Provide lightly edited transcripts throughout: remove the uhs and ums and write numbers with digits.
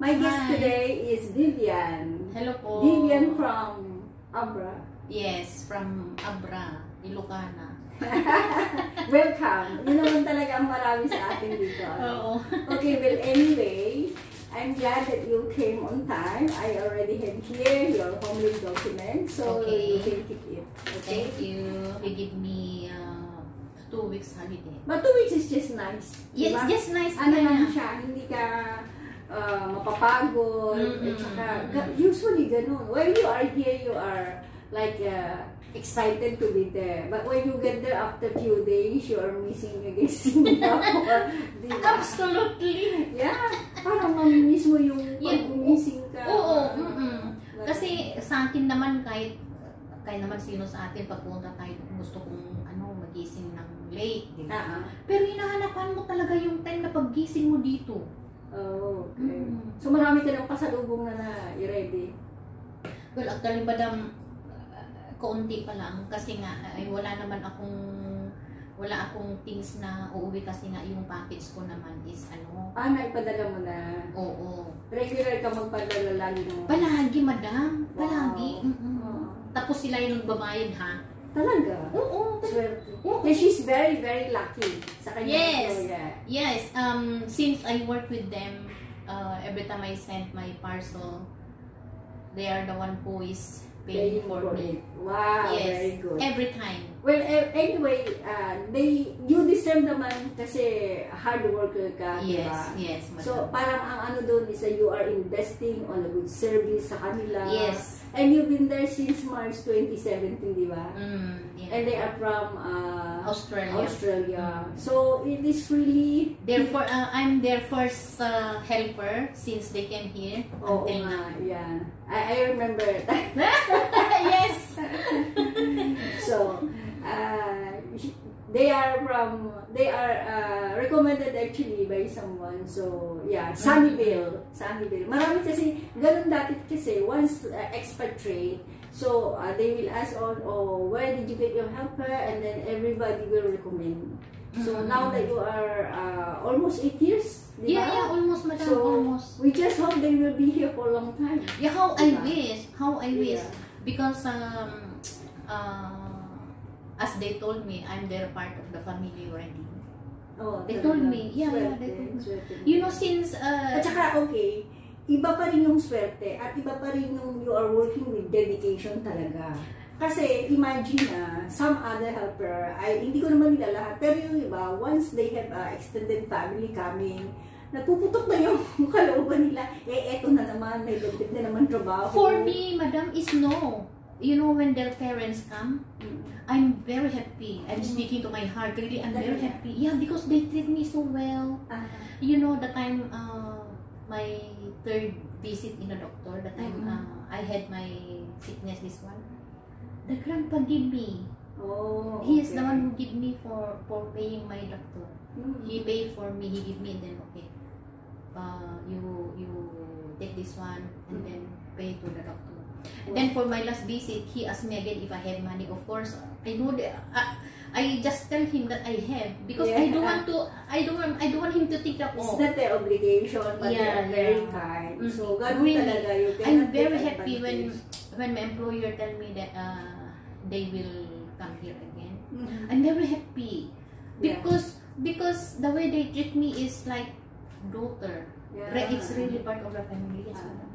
My guest Hi. today is Vivian. Hello po. Vivian from Abra. Yes, from Abra, Ilocana. Welcome. Yun naman talaga ang marami sa atin dito. Oo. Okay, well anyway, I'm glad that you came on time. I already have here your homework document, so Okay. you can keep it. Okay? Thank you. They give me 2 weeks holiday. But 2 weeks is just nice. Yes, diba? just nice. Ano yeah. lang siya, hindi ka mapapagod. At saka, usually ganun. When you are here, you are like excited to be there. But when you get there after few days, you are missing again Singapore. Diba? Absolutely. Yeah. Parang mamimiss mo yung pag-missing ka. Oo. Kasi sa akin naman, kahit naman sino sa atin, pagpunta tayo, gusto kong magising ng late. Diba? Pero hinahanapan mo talaga yung time na paggising mo dito. Oh, okay. So marami ka ng pasalubong na i-ready? Well, actually, madam, kaunti pa lang kasi nga wala akong things na uuwi kasi nga yung package ko naman is naipadala mo na? Oo. Regular ka magpadala lagi ng... Palagi, madam. Palagi. Wow. Tapos sila yung babayad, ha? Talaga? Oo. Swerte. Oo. Yeah, she's very, very lucky sa kanya. Yes. Yes. Since I work with them, every time I send my parcel, they are the one who is paying for me. Wow, yes. very good. Every time. Well, anyway, you deserve naman kasi hard worker ka, Yes, diba? yes. So, parang ang doon is you are investing on a good service sa kanila. Yes. And you've been there since March 2017, di ba? Yeah. And they are from Australia. So, it is really... Therefore, I'm their first helper since they came here until now. Yeah. I remember that. Yes. So, they are recommended actually by someone. So, yeah, Sunnyvale. Marami kasi, ganun dati kasi, once expatriate, so they will ask where did you get your helper? And then everybody will recommend. So, now that you are almost 8 years, diba? Yeah, almost, madam, so, almost. we just hope they will be here for a long time. Yeah, how diba? I wish. Yeah. Because, as they told me, I'm their part of the family already. Oh, They told me, yeah, they told me. You know, since... At saka, okay, iba pa rin yung swerte at iba pa rin yung you are working with dedication talaga. Kasi, imagine some other helper, hindi ko naman nila lahat, pero yung iba, once they have extended family coming, napuputok na yung kalooban nila, eto na naman, may dagdag na naman trabaho. For me, madam, is no. You know, when their parents come, I'm very happy. I'm speaking to my heart. Really, I'm very happy. Yeah, because they treat me so well. You know, the time my third visit in the doctor, the time I had my sickness, this one, the grandpa gave me. Oh, He is the one who give me for paying my doctor. He paid for me. He give me, and then okay, you take this one and then pay to the doctor. And then for my last visit, he asked me again if I have money. Of course, I know that. I just tell him that I have because I don't want him to think that it's not their obligation, but they are very kind. So, ganun really, talaga, you I'm cannot very take happy advantage. when my employer tell me that they will come here again. I'm very happy because the way they treat me is like daughter. Yeah. It's really part of the family. Yes, madam.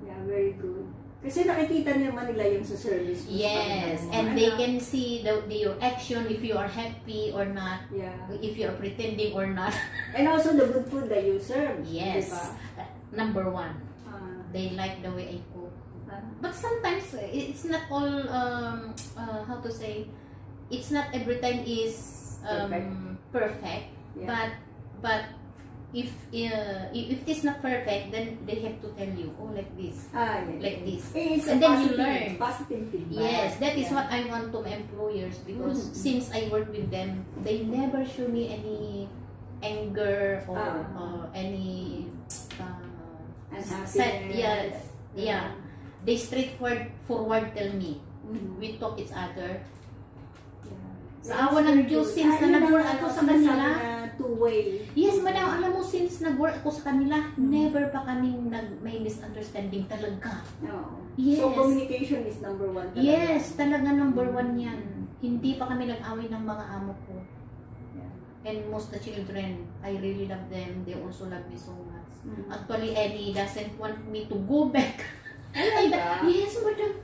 Yeah, very good. Kasi nakikita naman nila yung sa service. Yes, and they can see your action if you are happy or not. Yeah. If you are pretending or not. And also the good food that you serve. Yes. Diba? Number one, they like the way I cook. But sometimes it's not all how to say, it's not every time is perfect. Yeah. But if it's not perfect, then they have to tell you, like this, like this, it's and then you learn. Positive feedback. Yes, that is what I want to my employers because since I work with them, they never show me any anger or any set. Yeah. They straightforward tell me. We talk each other. Sa awa ng Diyos, since na nag-work ako sa kanila, 2 two-way. Yes, madam, alam mo, since nag-work ako sa kanila, never pa kaming may misunderstanding talaga. No. Yes. So, communication is number one talaga. Yes, talaga number one yan. Hindi pa kami nag-away ng mga amo ko. Yeah. And most the children, I really love them. They also love me so much. Mm. Actually, Eddie doesn't want me to go back. Talaga? Yes, madam.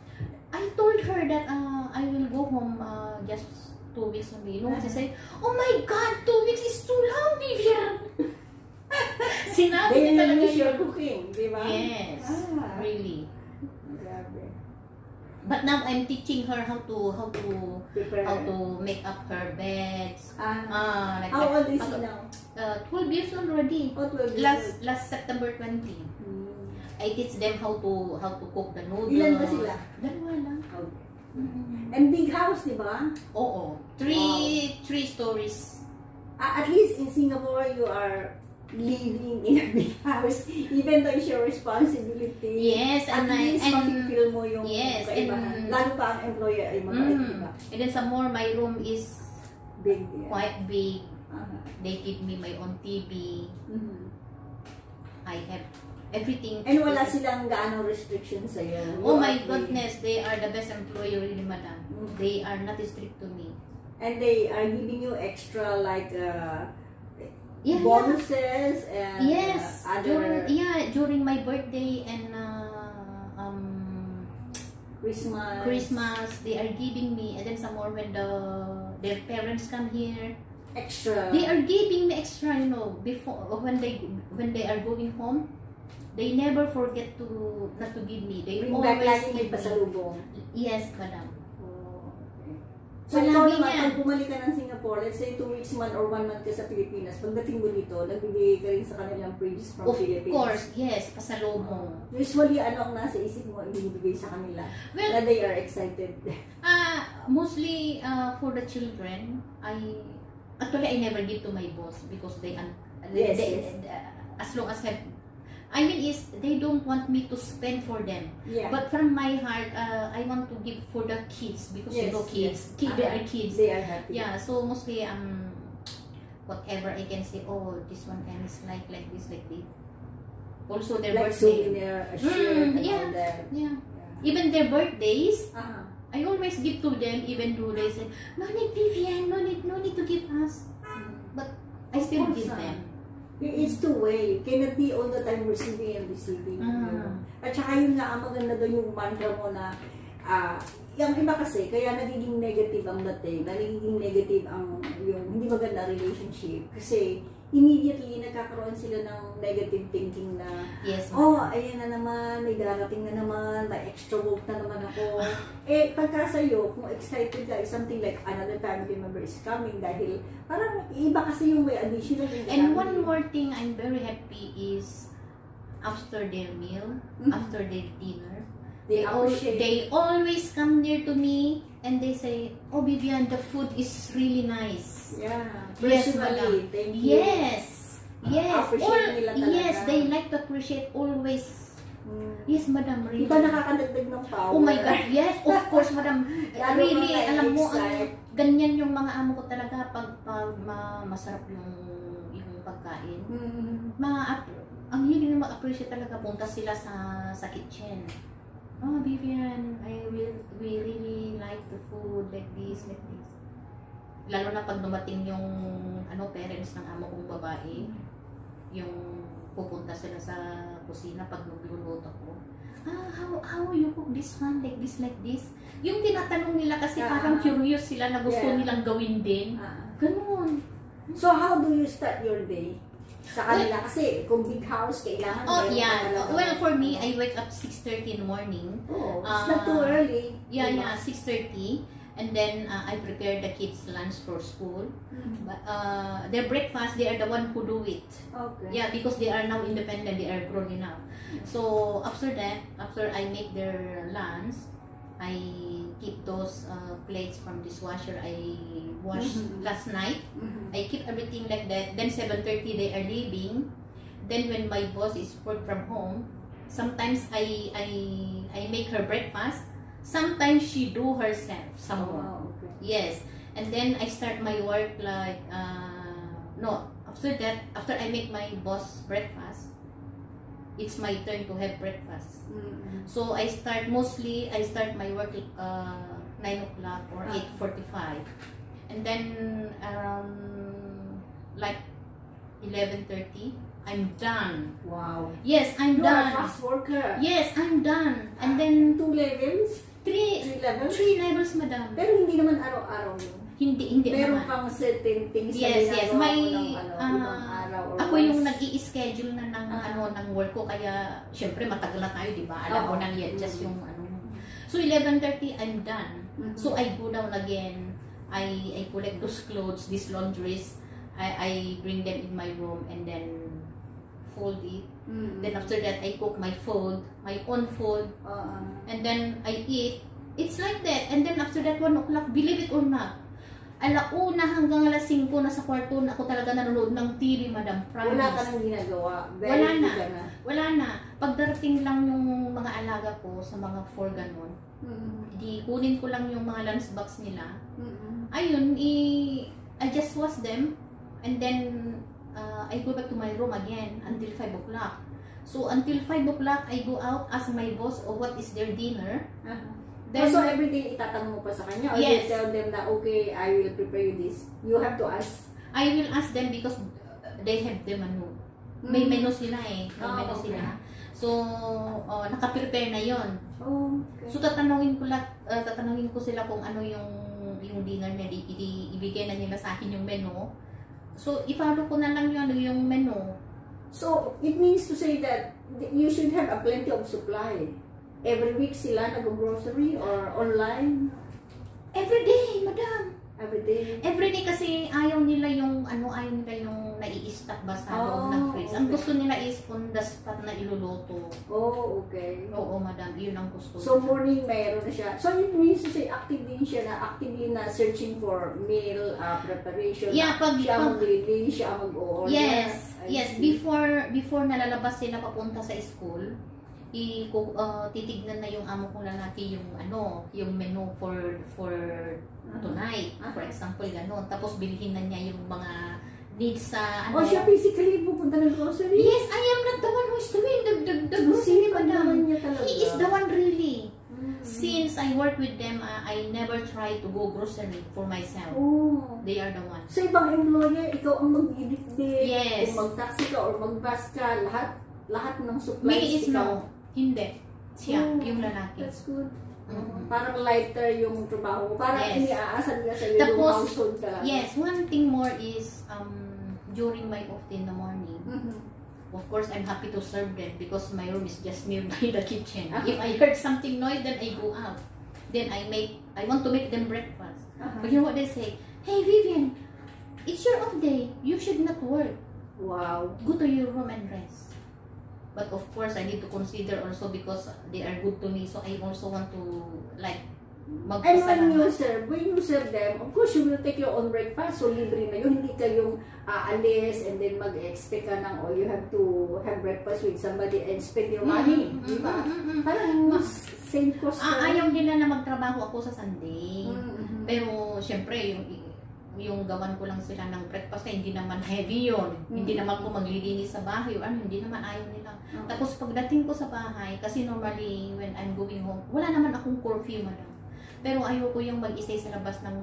I told her that I will go home just 2 weeks only. You know what she said? Oh my God, 2 weeks is too long, Vivian. Sinabi They niya talaga miss your yun. cooking, di ba? Yes, Grabe. really. But now I'm teaching her how to Prepare. make up her beds. Like How that. old is he now? 12 years old already. Oh, 12 years old. Last September 20. I teach them how to cook the noodles. Ilan ba sila? Dalawa lang. Okay. Mm-hmm. And big house, di ba? Oo. Three stories. At least in Singapore, you are living in a big house, even though it's your responsibility. Yes, at least makikil mo yung yes, kaibahan. and Lalo pa ang employer ay mabait, di ba? And then some more, my room is Big, yeah. quite big. Uh-huh. They give me my own TV. Mhm. I have everything. And wala silang gaano restrictions sa'yo. Oh You my are free. goodness, they are the best employer, really, madam. They are not strict to me. And they are giving you extra like Yeah, bonuses and yes, other during my birthday and Christmas, they are giving me, and then some more when their parents come here, extra. they are giving me extra. You know, before when they are going home, they never forget to not to give me. They Bring back always lagi may give me. pasalubong. Yes, madam. So, Palagi ikaw naman, yan. pag bumalik ka ng Singapore, let's say 2 weeks man or 1 month ka sa Pilipinas, pagdating mo dito, nagbibigay ka rin sa kanilang praise from Of Philippines. course, yes, pasalubong. Usually, ano ang nasa isip mo, ibinibigay sa kanila? Well, Na they are excited. mostly for the children, I never give to my boss because Yes, as long as I mean is they don't want me to spend for them. Yeah. But from my heart, I want to give for the kids because you know kids, they are kids. They are happy. Yeah, so mostly whatever I can say, oh, this one is like this, like this. Also their Like birthday. souvenir, a shirt, and yeah. all that. Yeah. Even their birthdays, Uh-huh. I always give to them, even though they say, no need, Vivian, no need to give us. But I still Of course, give them. It's two-way. You cannot be all the time receiving and receiving. At saka yun nga, ang maganda doon yung mantra mo na, yung iba kasi, kaya nagiging negative ang dating, nagiging negative ang yung hindi maganda relationship. Kasi, immediately, nagkakaroon sila ng negative thinking na, Yes, oh, ayan na naman, may darating na naman, may extra work na naman ako. Pagka sa'yo, kung excited ka, something like another family member is coming dahil parang iba kasi yung may additional. And one more thing I'm very happy is after their meal, after their dinner, They they always come near to me and they say, oh, Vivian, the food is really nice. Yeah. Yes, Personally, madam. thank you. Yes. Appreciate nila talaga. Yes, they like to appreciate always. Yes, madam, really. Di ba nakakadagdag ng power? Oh my God, yes, of course, madam. Lalo Really, mga alam mo, excited. ganyan yung mga amo ko talaga pag masarap yung pagkain. Ang hiling na ma-appreciate talaga, punta sila sa kitchen. Oh, Vivian, we really like the food like this. Lalo na pag dumating yung parents ng amo kong babae, yung pupunta sila sa kusina pag nagluluto ko. How you cook this one like this? Yung tinatanong nila kasi parang curious sila na gusto nilang gawin din. Ganun. So how do you start your day? Sa kanila kasi kung big house kailangan. Well, for me, I wake up 6:30 in the morning. Oh, it's not too early. Yeah, 6:30. And then I prepare the kids' lunch for school. But their breakfast, they are the one who do it. Okay. Yeah, because they are now independent, they are growing up. So after that, after I make their lunch, I keep those plates from dishwasher I washed last night. I keep everything like that. Then 7:30 they are leaving. Then when my boss is work from home, sometimes I make her breakfast. Sometimes she do herself some more. Okay. Yes. And then I start my work like After that, after I make my boss breakfast, it's my turn to have breakfast. So I start my work 9 o'clock or 8:45, and then around like 11:30, I'm done. Wow. Yes, I'm You done. are a fast worker. Yes, I'm done. And then 2 levels? three 3 levels? levels, madam. Pero hindi naman araw-araw yun. Hindi Meron naman. kang certain things Yes, na yes. ginagawa May, mo ng ibang araw or ako once. yung nag-i-schedule na ng ng work ko, kaya syempre matagal na tayo, di ba? Alam mo nang yan, just yung ano. So 11:30, I'm done. So I go down again. I collect those clothes, these laundries. I bring them in my room and then fold it. Then after that, I cook my food, my own food. And then I eat. It's like that. And then after that, 1 o'clock, believe it or not, 1:00 hanggang 5:00 nasa kwarto na ako talaga nanonood ng TV, madam. Promise. Wala ka nang ginagawa. Wala na. Wala na. Pagdarating lang yung mga alaga ko sa mga 4 ganon, di kunin ko lang yung mga lunchbox nila. Ayun, I just wash them. And then, I go back to my room again until 5 o'clock. So, until 5 o'clock, I go out, ask my boss, what is their dinner. Then, so, everyday itatanong mo pa sa kanya? Or yes. you tell them na, okay, I will prepare you this? You have to ask? I will ask them because they have the menu. May menu sila eh. May menu okay. sila. So, naka-prepare na yon. Okay. So, tatanungin ko sila kung ano yung dinner na ibigay na nila sa akin yung menu. So, i-follow ko na lang yung menu. So, it means to say that you should have a plenty of supply. Every week sila nag-grocery or online? Every day, madam. Every day? Every day kasi ayaw nila yung nai-stock ba sa loob ng fridge. Ang gusto nila is on the spot na iluluto. Oh, okay. Oo, madam. Yun ang gusto. So, morning mayroon na siya. So, it means to say active din siya actively na searching for meal preparation. Yeah, siya mag-ready, siya mag-order. Yes. Yes. Before nalalabas sila papunta sa school, titignan na yung amo kong lalaki yung menu for tonight. For example, gano'n. Tapos bilhin na niya yung mga needs sa Oh, siya physically pupunta ng grocery? Yes, I am not the one who is doing the grocery, madam. He is the one really. Since I work with them, I never try to go grocery for myself. Oh. They are the ones. Sa ibang employer, ikaw ang mag-idikdik. Yes. Kung mag-taxi ka or mag-bus ka, lahat ng supplies Me is ikaw. no. Hindi. Siya, yung lalaki. That's good. Parang lighter yung trabaho. Parang Yes. iniaasan ka sa iyo Tapos, yung household ka. Yes, one thing more is during my off in the morning, of course, I'm happy to serve them because my room is just nearby the kitchen. If I heard something noise, then I go out. Then I want to make them breakfast. But you know what they say? Hey, Vivian, it's your off day. You should not work. Wow. Go to your room and rest. But of course, I need to consider also because they are good to me. So I also want to like And when you serve them, of course, you will take your own breakfast. So, libre na yun. Hindi kayong aalis and then mag-expect ka ng, you have to have breakfast with somebody and spend your money. Diba? Parang same cost. Ayaw nila na magtrabaho ako sa Sunday. Pero, syempre, yung gawan ko lang sila ng breakfast na hindi naman heavy yun. Hindi naman ko maglilinis sa bahay or hindi naman ayaw nila. Tapos, pagdating ko sa bahay, kasi normally, when I'm going home, wala naman akong curfew, madam. Pero ayoko yung mag-stay sa labas ng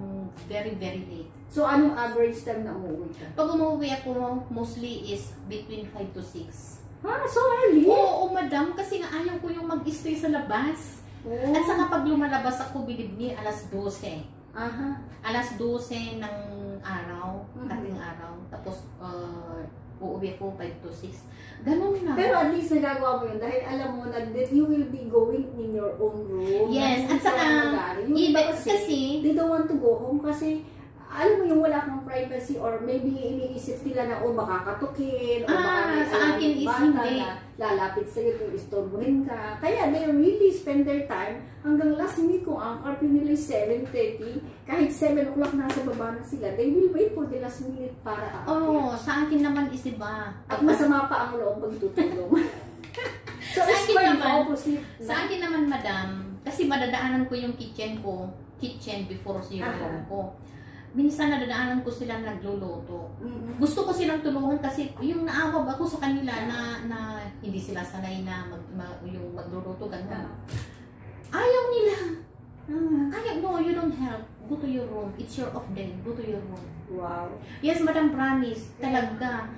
very, very late. So, anong average time na umuwi ka? Pag umuwi ako, mostly is between 5 to 6. So early? Oo, madam. Kasi nga ayaw ko yung mag-stay sa labas. At saka pag lumalabas ako, believe me, alas 12. Alas 12 ng araw, dating araw. Tapos, uuwi ako 5 to 6. Ganun na. Pero at least nagagawa mo yun dahil alam mo na that you will be going in your own room. Yes, at saka, kasi, they don't want to go home kasi alam mo yung wala kang privacy or maybe iniisip nila na baka katukin o baka sa akin is hindi. na lalapit sa iyo kung istorbohin ka. Kaya they really spend their time hanggang last minute kung ang curfew nila is 7:30, kahit 7 o'clock nasa baba na sila, they will wait for the last minute para aakyat. Sa akin naman is iba. At masama pa ang loob pagtutulong. So, sa akin naman, opposite. Sa akin naman, madam, kasi madadaanan ko yung kitchen before yung room ko. minsan nadadaanan ko sila nagluluto. Mm-mm. Gusto ko silang tulungan kasi yung naawa ako sa kanila na hindi sila sanay na yung magluluto ganun. Ayaw nila. Ayaw, no, you don't help. Go to your room. It's your off day. Go to your room. Wow. Yes, Madam, promise. Talaga.